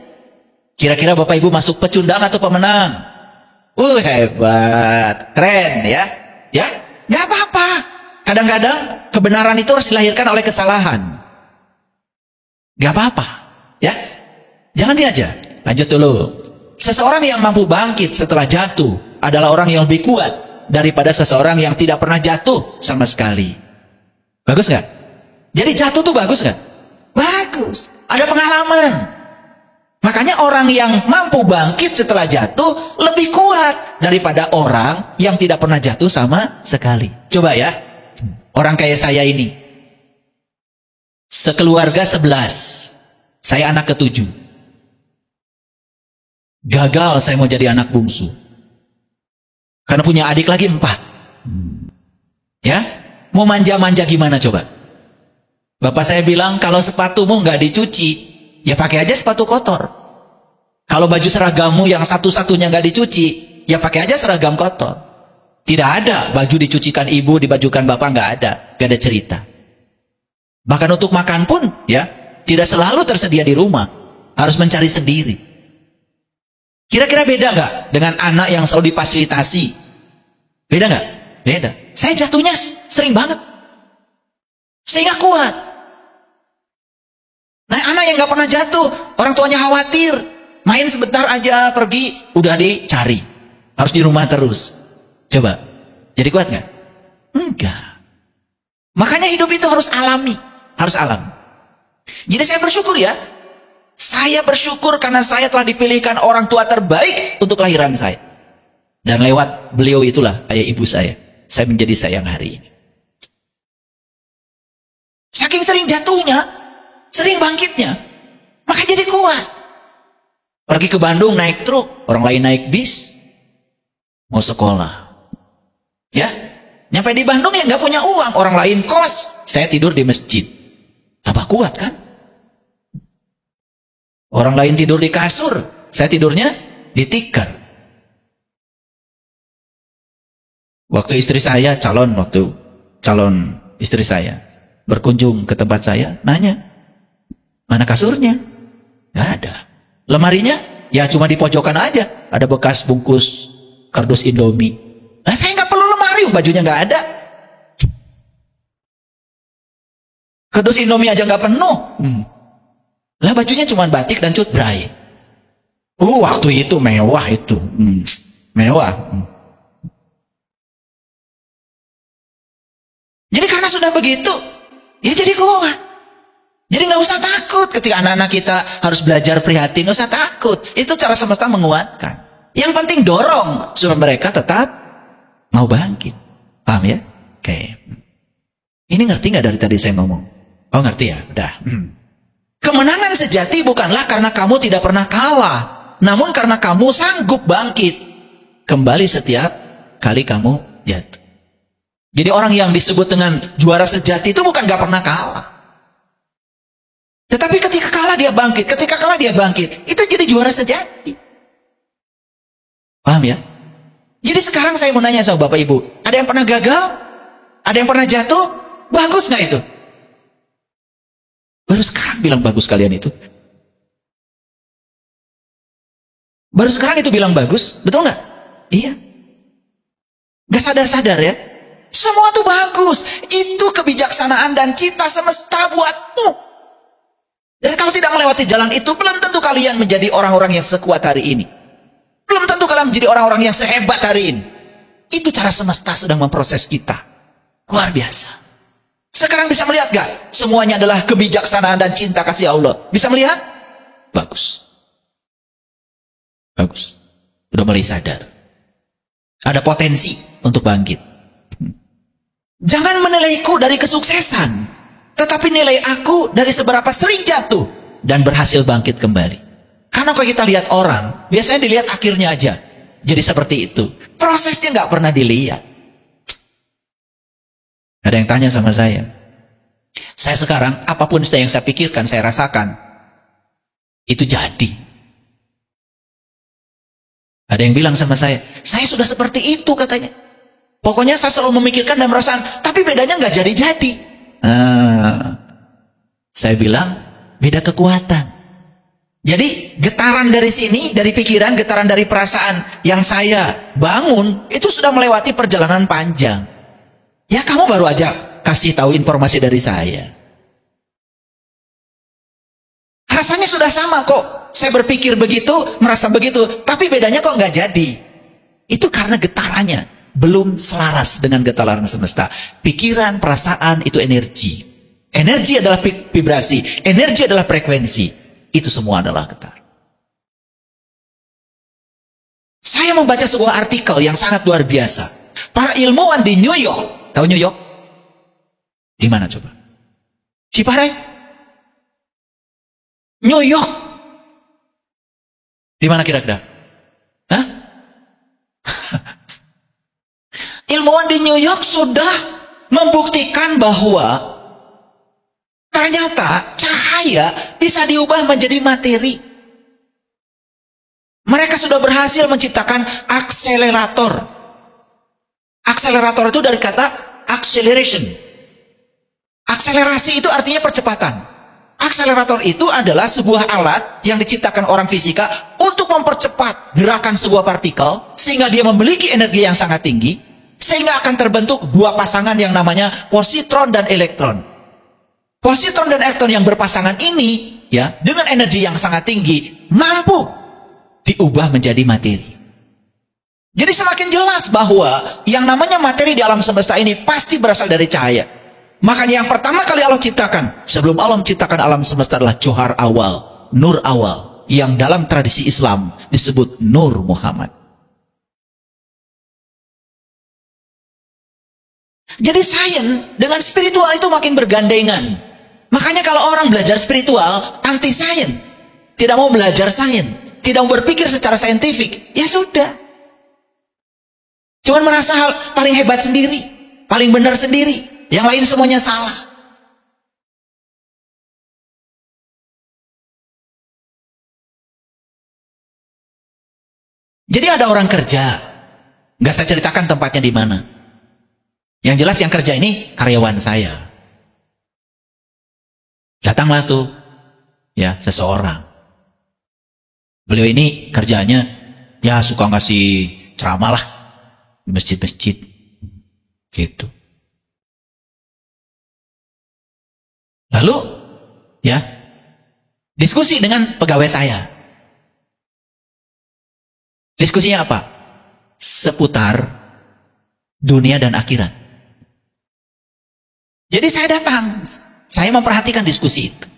Kira-kira Bapak Ibu masuk pecundang atau pemenang? Hebat. Keren ya. Ya, gak apa-apa. Kadang-kadang kebenaran itu harus dilahirkan oleh kesalahan. Gak apa-apa. Ya. Jangan dia aja. Lanjut dulu. Seseorang yang mampu bangkit setelah jatuh adalah orang yang lebih kuat daripada seseorang yang tidak pernah jatuh sama sekali. Bagus gak? Jadi jatuh tuh bagus gak? Bagus. Ada pengalaman. Makanya orang yang mampu bangkit setelah jatuh lebih kuat daripada orang yang tidak pernah jatuh sama sekali. Coba ya. Orang kayak saya ini. Sekeluarga 11. Saya anak ke-7. Gagal saya mau jadi anak bungsu. Karena punya adik lagi 4. Ya, mau manja-manja gimana coba? Bapak saya bilang, kalau sepatumu nggak dicuci, ya pakai aja sepatu kotor. Kalau baju seragammu yang satu-satunya nggak dicuci, ya pakai aja seragam kotor. Tidak ada baju dicucikan ibu, dibajukan bapak, nggak ada cerita. Bahkan untuk makan pun, ya, tidak selalu tersedia di rumah, harus mencari sendiri. Kira-kira beda nggak dengan anak yang selalu difasilitasi? Beda nggak? Beda. Saya jatuhnya sering banget, sehingga kuat. Nah, anak yang nggak pernah jatuh, orang tuanya khawatir, main sebentar aja pergi, udah dicari, harus di rumah terus. Coba, jadi kuat nggak? Enggak. Makanya hidup itu harus alami, harus alam. Jadi saya bersyukur ya. Saya bersyukur karena saya telah dipilihkan orang tua terbaik untuk kelahiran saya. Dan lewat beliau itulah, ayah ibu saya menjadi saya yang hari ini. Saking sering jatuhnya, sering bangkitnya, maka jadi kuat. Pergi ke Bandung naik truk, orang lain naik bis, mau sekolah. Ya, nyampe di Bandung ya nggak punya uang, orang lain kos, saya tidur di masjid. Tambah kuat kan? Orang lain tidur di kasur, Saya tidurnya di tikar. Waktu istri saya, calon istri saya, berkunjung ke tempat saya, nanya, mana kasurnya? Nggak ada. Lemarinya? Ya cuma di pojokan aja. Ada bekas bungkus kardus Indomie. Nah, saya nggak perlu lemari, bajunya nggak ada. Kardus Indomie aja nggak penuh. Lah bajunya cuma batik dan cut bray. Waktu itu mewah itu. Mewah. Jadi karena sudah begitu, ya jadi kuat. Jadi nggak usah takut ketika anak-anak kita harus belajar prihatin, nggak usah takut. Itu cara semesta menguatkan. Yang penting dorong supaya mereka tetap mau bangkit. Paham ya? Oke. Ini ngerti nggak dari tadi saya ngomong? Oh ngerti ya? Udah. Kemenangan sejati bukanlah karena kamu tidak pernah kalah, namun karena kamu sanggup bangkit kembali setiap kali kamu jatuh. Jadi orang yang disebut dengan juara sejati itu bukan gak pernah kalah. Tetapi ketika kalah dia bangkit, ketika kalah dia bangkit. Itu jadi juara sejati. Paham ya? Jadi sekarang saya mau nanya sama Bapak Ibu, ada yang pernah gagal? Ada yang pernah jatuh? Bagus gak itu? Baru sekarang bilang bagus kalian itu. Baru sekarang itu bilang bagus, betul gak? Iya. Gak sadar-sadar ya? Semua itu bagus. Itu kebijaksanaan dan cita semesta buatmu. Dan kalau tidak melewati jalan itu, belum tentu kalian menjadi orang-orang yang sekuat hari ini. Belum tentu kalian menjadi orang-orang yang sehebat hari ini. Itu cara semesta sedang memproses kita. Luar biasa. Sekarang bisa melihat gak? Semuanya adalah kebijaksanaan dan cinta kasih Allah. Bisa melihat? Bagus. Bagus. Udah mulai sadar. Ada potensi untuk bangkit. Jangan menilaiku dari kesuksesan, tetapi nilai aku dari seberapa sering jatuh dan berhasil bangkit kembali. Karena kalau kita lihat orang, biasanya dilihat akhirnya aja. Jadi seperti itu. Prosesnya nggak pernah dilihat. Ada yang tanya sama saya. Saya sekarang, apapun yang saya pikirkan, saya rasakan, itu jadi. Ada yang bilang sama saya sudah seperti itu katanya. Pokoknya saya selalu memikirkan dan merasakan, tapi bedanya nggak jadi-jadi. Saya bilang, beda kekuatan. Jadi getaran dari sini, dari pikiran, getaran dari perasaan yang saya bangun, itu sudah melewati perjalanan panjang. Ya kamu baru aja kasih tahu informasi dari saya. Rasanya sudah sama kok. Saya berpikir begitu, merasa begitu, tapi bedanya kok nggak jadi. Itu karena getarannya belum selaras dengan getaran semesta. Pikiran, perasaan itu energi. Energi adalah vibrasi, energi adalah frekuensi. Itu semua adalah getar. Saya membaca sebuah artikel yang sangat luar biasa. Para ilmuwan di New York, tahu New York? Di mana coba? Ciparai? New York. Di mana kira-kira? Hah? Ilmuwan di New York sudah membuktikan bahwa ternyata cahaya bisa diubah menjadi materi. Mereka sudah berhasil menciptakan akselerator. Akselerator itu dari kata acceleration. Akselerasi itu artinya percepatan. Akselerator itu adalah sebuah alat yang diciptakan orang fisika untuk mempercepat gerakan sebuah partikel sehingga dia memiliki energi yang sangat tinggi. Sehingga akan terbentuk dua pasangan yang namanya positron dan elektron. Positron dan elektron yang berpasangan ini, ya, dengan energi yang sangat tinggi, mampu diubah menjadi materi. Jadi semakin jelas bahwa yang namanya materi di alam semesta ini pasti berasal dari cahaya. Makanya yang pertama kali Allah ciptakan, sebelum Allah menciptakan alam semesta adalah johar awal, nur awal, yang dalam tradisi Islam disebut Nur Muhammad. Jadi sains dengan spiritual itu makin bergandengan. Makanya kalau orang belajar spiritual, anti sains, tidak mau belajar sains, tidak mau berpikir secara saintifik, ya sudah. Cuman merasa hal paling hebat sendiri, paling benar sendiri, yang lain semuanya salah. Jadi ada orang kerja, nggak saya ceritakan tempatnya di mana. Yang jelas yang kerja ini karyawan saya. Datanglah tuh, ya, seseorang. Beliau ini kerjanya, ya suka ngasih ceramah lah di masjid-masjid, gitu. Lalu, ya, diskusi dengan pegawai saya. Diskusinya apa? Seputar dunia dan akhirat. Jadi saya datang, saya memperhatikan diskusi itu.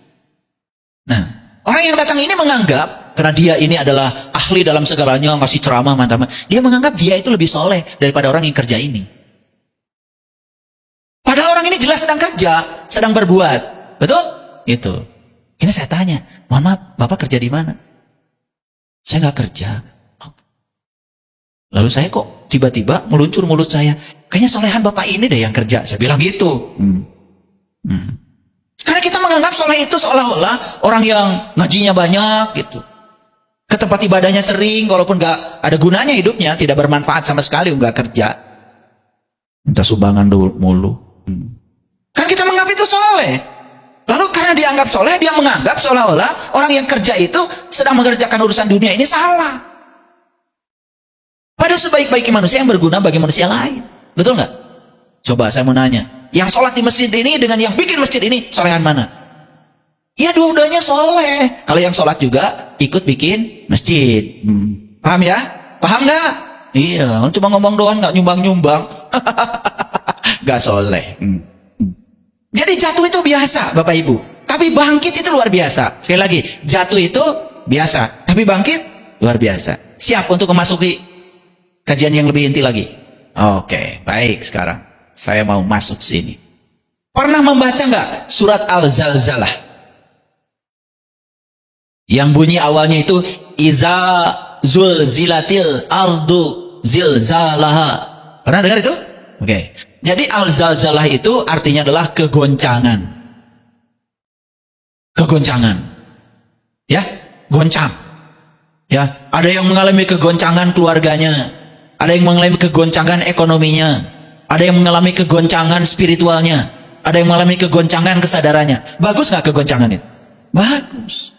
Nah, orang yang datang ini menganggap, karena dia ini adalah ahli dalam segalanya, ngasih ceramah, mantap, dia menganggap dia itu lebih soleh daripada orang yang kerja ini. Padahal orang ini jelas sedang kerja, sedang berbuat. Betul? Itu. Ini saya tanya, mohon maaf, Bapak kerja di mana? Saya nggak kerja. Lalu saya kok tiba-tiba meluncur mulut saya, kayaknya solehan Bapak ini deh yang kerja. Saya bilang gitu. Karena kita menganggap soleh itu seolah-olah orang yang ngajinya banyak gitu. Ke tempat ibadahnya sering, walaupun gak ada gunanya hidupnya, tidak bermanfaat sama sekali, gak kerja. Minta sumbangan dulu mulu. Kan kita menganggap itu soleh. Lalu karena dianggap soleh, dia menganggap seolah-olah orang yang kerja itu sedang mengerjakan urusan dunia ini salah. Padahal sebaik-baiknya manusia yang berguna bagi manusia lain. Betul nggak? Coba saya mau nanya. Yang sholat di masjid ini dengan yang bikin masjid ini, solehan mana? Ya dua-duanya soleh. Kalau yang sholat juga ikut bikin masjid. Paham ya? Paham nggak? Iya, cuma ngomong doang nggak nyumbang-nyumbang. Nggak soleh. Jadi jatuh itu biasa, Bapak Ibu. Tapi bangkit itu luar biasa. Sekali lagi, jatuh itu biasa. Tapi bangkit luar biasa. Siap untuk memasuki kajian yang lebih inti lagi? Oke, baik sekarang. Saya mau masuk sini. Pernah membaca nggak surat Al-Zalzalah? Yang bunyi awalnya itu, Iza zulzilatil ardu zilzalaha. Pernah dengar itu? Oke. Jadi Al-Zalzalah itu artinya adalah kegoncangan. Kegoncangan. Ya, goncang. Ya, ada yang mengalami kegoncangan keluarganya. Ada yang mengalami kegoncangan ekonominya. Ada yang mengalami kegoncangan spiritualnya. Ada yang mengalami kegoncangan kesadarannya. Bagus nggak kegoncangan itu? Bagus.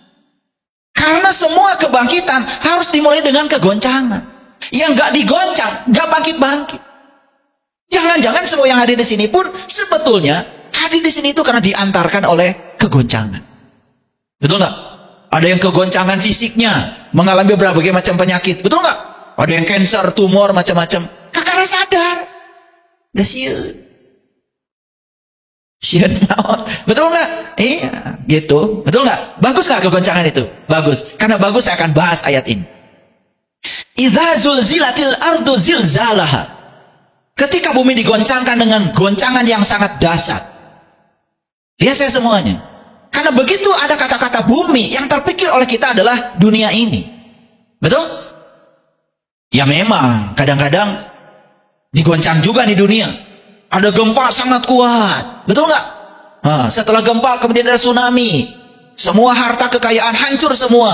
Karena semua kebangkitan harus dimulai dengan kegoncangan. Yang nggak digoncang, nggak bangkit-bangkit. Jangan-jangan semua yang hadir di sini pun sebetulnya hadir di sini itu karena diantarkan oleh kegoncangan. Betul nggak? Ada yang kegoncangan fisiknya, mengalami berbagai macam penyakit. Betul nggak? Ada yang cancer, tumor, macam-macam. Kakak sadar. Gak siun. Siun maut. Betul nggak? Iya, gitu. Betul nggak? Bagus nggak kegoncangan itu? Bagus. Karena bagus saya akan bahas ayat ini. Idza zulzilatil ardu zilzalaha. Ketika bumi digoncangkan dengan goncangan yang sangat dahsyat. Lihat saya semuanya. Karena begitu ada kata-kata bumi, yang terpikir oleh kita adalah dunia ini. Betul? Ya memang, kadang-kadang digoncang juga di dunia. Ada gempa sangat kuat. Betul nggak? Nah, setelah gempa kemudian ada tsunami. Semua harta kekayaan hancur semua.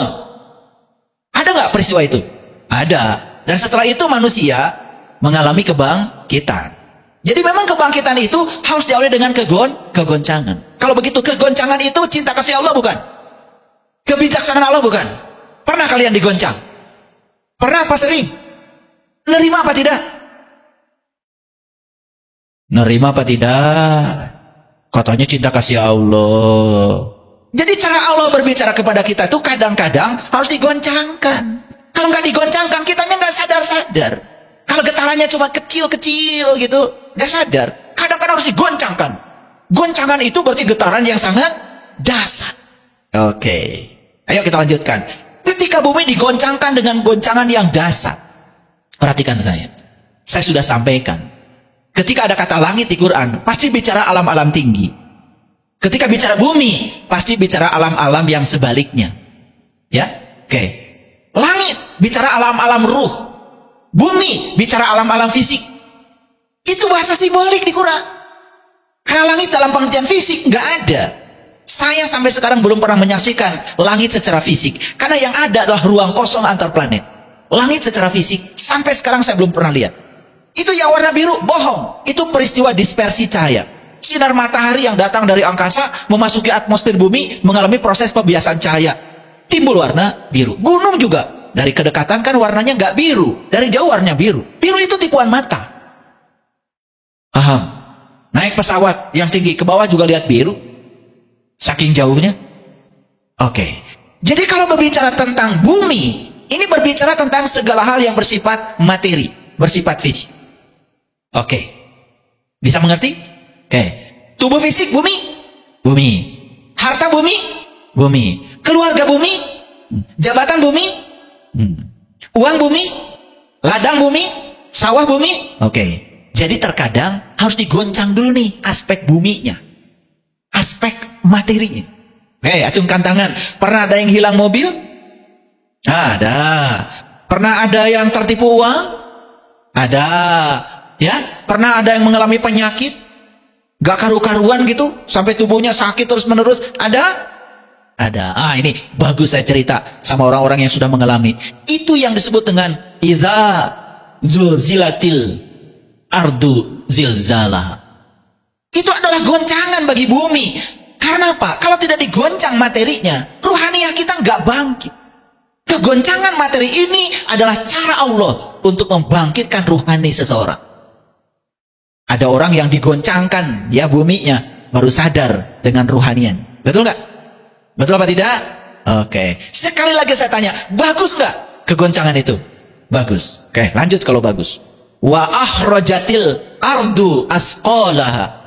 Ada nggak peristiwa itu? Ada. Dan setelah itu manusia mengalami kebangkitan. Jadi memang kebangkitan itu harus diawali dengan kegoncangan. Kalau begitu kegoncangan itu cinta kasih Allah bukan? Kebijaksanaan Allah bukan? Pernah kalian digoncang? Pernah apa sering? Nerima apa tidak? Nerima apa tidak? Katanya cinta kasih Allah. Jadi cara Allah berbicara kepada kita itu kadang-kadang harus digoncangkan. Kalau nggak digoncangkan, kitanya nggak sadar-sadar. Kalau getarannya cuma kecil-kecil gitu, nggak sadar. Kadang-kadang harus digoncangkan. Goncangan itu berarti getaran yang sangat dahsyat. Oke, ayo kita lanjutkan. Ketika bumi digoncangkan dengan goncangan yang dahsyat, perhatikan saya sudah sampaikan. Ketika ada kata langit di Quran, pasti bicara alam-alam tinggi. Ketika bicara bumi, pasti bicara alam-alam yang sebaliknya. Ya, oke. Langit bicara alam-alam ruh. Bumi bicara alam-alam fisik. Itu bahasa simbolik di Quran. Karena langit dalam pengertian fisik nggak ada. Saya sampai sekarang belum pernah menyaksikan langit secara fisik. Karena yang ada adalah ruang kosong antar planet. Langit secara fisik, sampai sekarang saya belum pernah lihat. Itu yang warna biru, bohong. Itu peristiwa dispersi cahaya. Sinar matahari yang datang dari angkasa, memasuki atmosfer bumi, mengalami proses pembiasan cahaya. Timbul warna biru. Gunung juga. Dari kedekatan kan warnanya nggak biru. Dari jauh warnanya biru. Biru itu tipuan mata. Paham? Naik pesawat yang tinggi ke bawah juga lihat biru. Saking jauhnya. Oke. Jadi kalau berbicara tentang bumi, ini berbicara tentang segala hal yang bersifat materi, bersifat fisik. Oke. Bisa mengerti? Oke. Tubuh fisik bumi? Bumi. Harta bumi? Bumi. Keluarga bumi? Jabatan bumi? Uang bumi? Ladang bumi? Sawah bumi? Oke. Jadi terkadang harus digoncang dulu nih aspek buminya. Aspek materinya. Acungkan tangan. Pernah ada yang hilang mobil? Ada. Pernah ada yang tertipu uang? Ada. Ya, pernah ada yang mengalami penyakit? Gak karu-karuan gitu? Sampai tubuhnya sakit terus-menerus? Ada? Ada. Ini bagus saya cerita sama orang-orang yang sudah mengalami. Itu yang disebut dengan idza zulzilatil ardu zilzalah. Itu adalah goncangan bagi bumi. Karena apa? Kalau tidak digoncang materinya, ruhaniah kita nggak bangkit. Kegoncangan materi ini adalah cara Allah untuk membangkitkan ruhani seseorang. Ada orang yang digoncangkan ya buminya, baru sadar dengan ruhanian. Betul nggak? Betul apa tidak? Oke. Sekali lagi saya tanya, bagus nggak kegoncangan itu? Bagus. Oke, lanjut kalau bagus. Wa akhrajatil ardu asqalaha.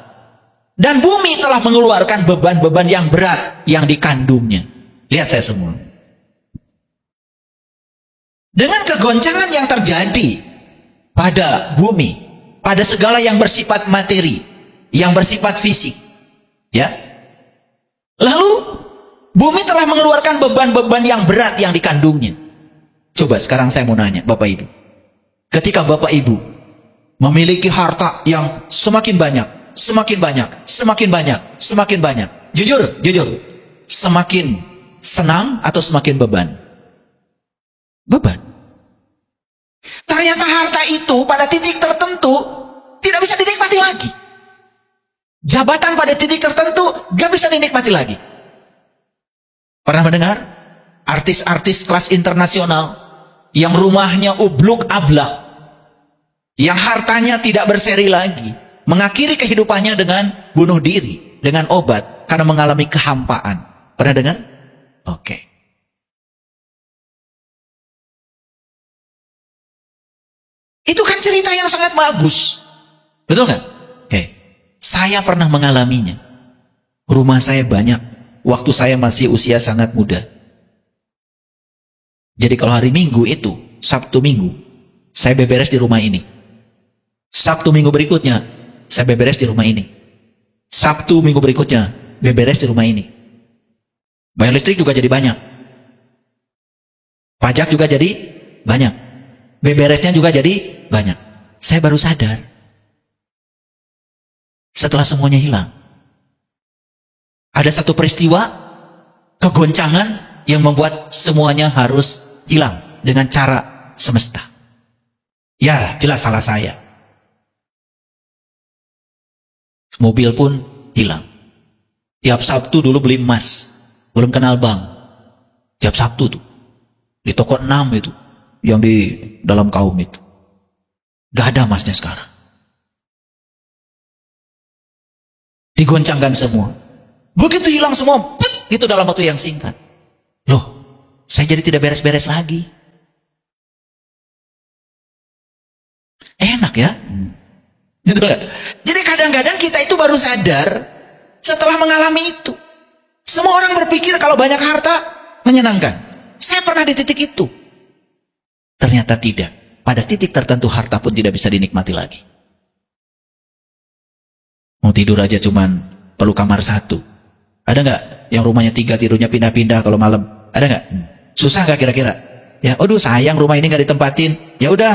Dan bumi telah mengeluarkan beban-beban yang berat yang dikandungnya. Lihat saya semua. Dengan kegoncangan yang terjadi pada bumi, pada segala yang bersifat materi, yang bersifat fisik, ya. Lalu bumi telah mengeluarkan beban-beban yang berat yang dikandungnya. Coba sekarang saya mau nanya, Bapak Ibu. Ketika Bapak Ibu memiliki harta yang semakin banyak, semakin banyak, semakin banyak, semakin banyak. Jujur, jujur. Semakin senang atau semakin beban? Beban. Ternyata harta itu pada titik tertentu tidak bisa dinikmati lagi. Jabatan pada titik tertentu gak bisa dinikmati lagi. Pernah mendengar artis-artis kelas internasional yang rumahnya ubluk ablak, yang hartanya tidak berseri lagi, mengakhiri kehidupannya dengan bunuh diri, dengan obat karena mengalami kehampaan. Pernah dengar? Oke. Itu kan cerita yang sangat bagus. Betul nggak? Oke. Saya pernah mengalaminya. Rumah saya banyak. Waktu saya masih usia sangat muda. Jadi kalau hari Minggu itu, Sabtu Minggu, saya beberes di rumah ini. Sabtu Minggu berikutnya, saya beberes di rumah ini. Sabtu Minggu berikutnya, beberes di rumah ini. Bayar listrik juga jadi banyak. Pajak juga jadi banyak. Beberesnya juga jadi banyak. Saya baru sadar setelah semuanya hilang. Ada satu peristiwa kegoncangan yang membuat semuanya harus hilang dengan cara semesta. Ya, jelas salah saya. Mobil pun hilang. Tiap Sabtu dulu beli emas, belum kenal bank. Tiap Sabtu tuh di toko 6 itu, yang di dalam kaum itu. Gak ada emasnya sekarang. Digoncangkan semua. Begitu hilang semua, itu dalam waktu yang singkat. Loh, saya jadi tidak beres-beres lagi. Enak ya? Gitu kan? Jadi kadang-kadang kita itu baru sadar setelah mengalami itu. Semua orang berpikir kalau banyak harta menyenangkan. Saya pernah di titik itu. Ternyata tidak. Pada titik tertentu harta pun tidak bisa dinikmati lagi. Mau tidur aja cuman perlu kamar 1. Ada nggak yang rumahnya 3 tidurnya pindah-pindah kalau malam? Ada nggak? Susah nggak kira-kira? Ya, aduh sayang rumah ini nggak ditempatin. Ya udah,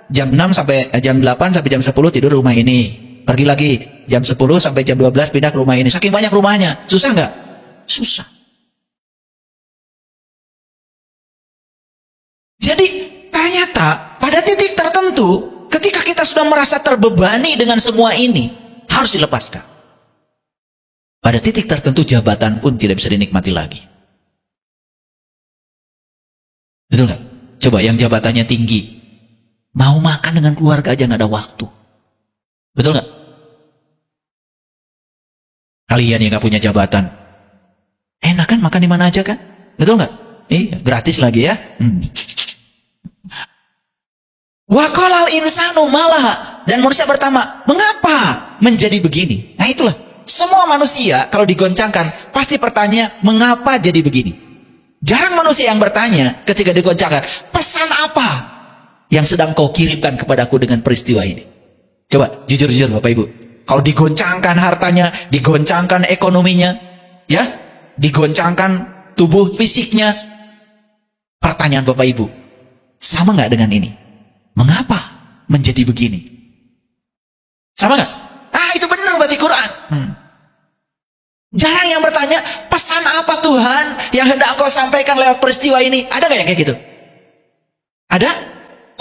jam 6 sampai jam 8 sampai jam 10 tidur rumah ini. Pergi lagi jam 10 sampai jam 12 pindah ke rumah ini. Saking banyak rumahnya, susah nggak? Susah. Jadi ternyata ternyata pada titik tertentu, ketika kita sudah merasa terbebani dengan semua ini, harus dilepaskan. Pada titik tertentu jabatan pun tidak bisa dinikmati lagi. Betul nggak? Coba yang jabatannya tinggi, mau makan dengan keluarga aja nggak ada waktu. Betul nggak? Kalian yang nggak punya jabatan, enak kan makan di mana aja kan? Betul nggak? Iya, gratis lagi ya. Wa qalal insanu malah, dan manusia bertanya, mengapa menjadi begini? Nah itulah, semua manusia kalau digoncangkan pasti bertanya, mengapa jadi begini? Jarang manusia yang bertanya ketika digoncangkan, pesan apa yang sedang kau kirimkan kepadaku dengan peristiwa ini? Coba jujur-jujur Bapak Ibu, kalau digoncangkan hartanya, digoncangkan ekonominya, ya, digoncangkan tubuh fisiknya, pertanyaan Bapak Ibu, sama nggak dengan ini? Mengapa menjadi begini? Sama nggak? Ah, itu benar berarti Quran. Jarang yang bertanya, pesan apa Tuhan yang hendak kau sampaikan lewat peristiwa ini? Ada nggak yang kayak gitu? Ada?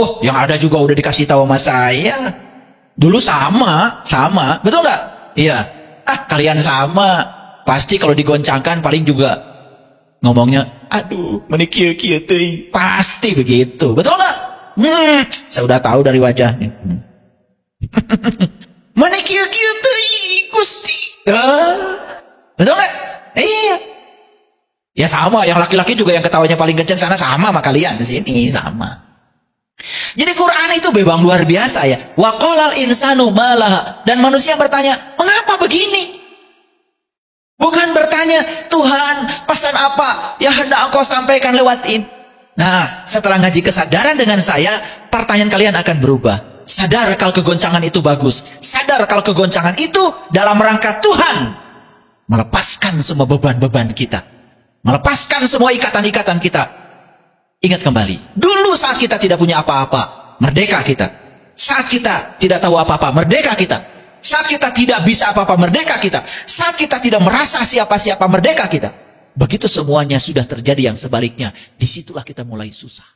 Oh, yang ada juga udah dikasih tahu sama saya. Dulu sama, betul nggak? Iya. Ah, kalian sama. Pasti kalau digoncangkan paling juga ngomongnya, aduh, menikir-kir teuing. Pasti begitu, betul nggak? Saya udah tahu dari wajahnya. Menikir-kir teuing, Gusti. Betul nggak? Iya. Ya sama, yang laki-laki juga yang ketawanya paling kencang sana sama kalian di sini sama. Jadi Quran itu memang luar biasa ya. Wa qalal insanu malah, dan manusia bertanya, mengapa begini? Bukan bertanya, Tuhan, pesan apa yang hendak Engkau sampaikan lewat ini? Nah, setelah ngaji kesadaran dengan saya, pertanyaan kalian akan berubah. Sadar kalau kegoncangan itu bagus. Sadar kalau kegoncangan itu dalam rangka Tuhan melepaskan semua beban-beban kita, melepaskan semua ikatan-ikatan kita. Ingat kembali, dulu saat kita tidak punya apa-apa, merdeka kita. Saat kita tidak tahu apa-apa, merdeka kita. Saat kita tidak bisa apa-apa, merdeka kita. Saat kita tidak merasa siapa-siapa, merdeka kita. Begitu semuanya sudah terjadi yang sebaliknya, disitulah kita mulai susah.